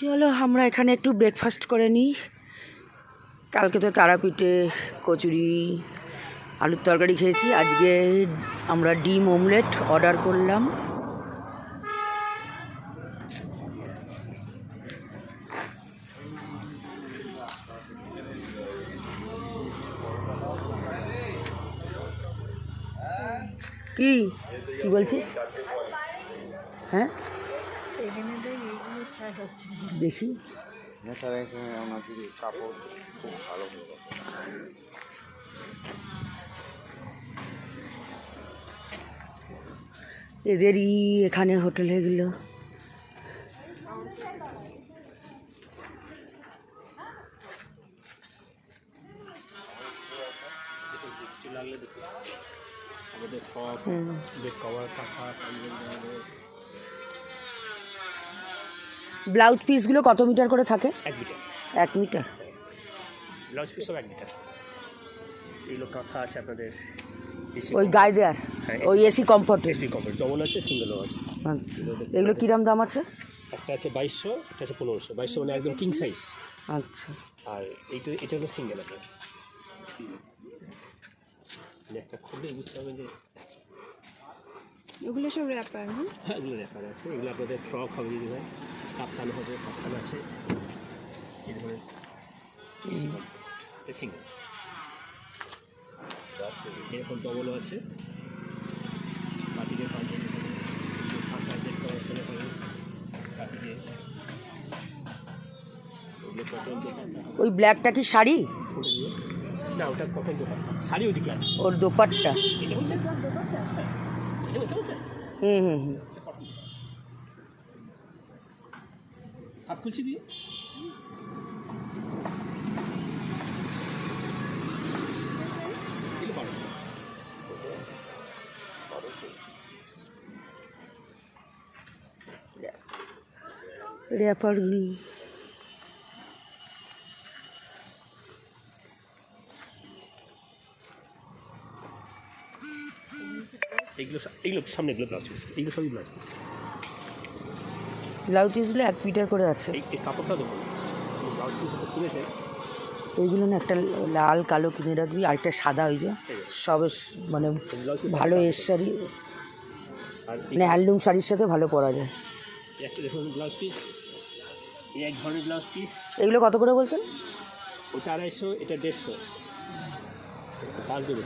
চলো আমরা এখানে একটু ব্রেকফাস্ট করে নিই। কালকে তো তারাপীঠে কচুরি আলুর তরকারি খেয়েছি, আজকে আমরা ডিম অমলেট অর্ডার করলাম। কি কি বলছিস? হ্যাঁ দেখি কাপড় খুব ভালো। এদেরই এখানে হোটেল এগুলো। ব্লাউজ পিসগুলো কত মিটার করে থাকে? 1 মিটার। 1 মিটার ব্লাউজ পিস সব 1 মিটার। এগুলো কাঁথা আছে আপনাদের ওই গায়ে দেয়ার, ওই এসি কমফোর্টের। এসি কমফোর্ট ডবল আছে, সিঙ্গেলও আছে। এগুলো কিরম দাম আছে? একটা আছে 2200, একটা আছে 1500। 2200 মানে একদম কিং সাইজ। আচ্ছা, আর এটা হলো সিঙ্গেল আপনার। একটা খুলে বুঝতে হবে যে ওগুলো সব র্যাপার। হ্যাঁ, এগুলো র্যাপার আছে। এগুলো আপনাদের ফ্রক হবে যদি হয়, কাপ্তান হবে, কাপ্তান আছে। এই ধরনের সিঙ্গেল, এরকম ডবলও আছে। পাটিদের পাঞ্জাবি ফাঁকা যে করা হবে পাটিদের, ওগুলো কটন দোপাট্টা হবে। ওই ব্ল্যাকটা কি শাড়ি? না, ওটা কটন দোপাট্টা। শাড়ি ওদিকে আছে। ওর দোপাট্টা? এটা বলছেন এটা বলছেন? হুম। হাত খুলছি দিয়ে র্যাপারগুলি এগুলো সামনে এগুলো ব্লাউজ পিস, এগুলো সবই ব্লাউজ পিস। ব্লাউজ পিসগুলো 1 মিটার করে আছে। এই কাপড়টা দেখুন, ব্লাউজ পিস কিনেছে। ওইগুলো না একটা লাল কালো কিনে রাখবি, আর একটা সাদা, ওই যে সব মানে ভালো এর শাড়ি, আর মানে হ্যান্ডলুম শাড়ির সাথে ভালো পরা যায়। একটা দেখুন ব্লাউজ পিস, এই এক ধরনের ব্লাউজ পিস। এগুলো কত করে বলছেন? ওটা 250, এটা 150। 5 দেবে।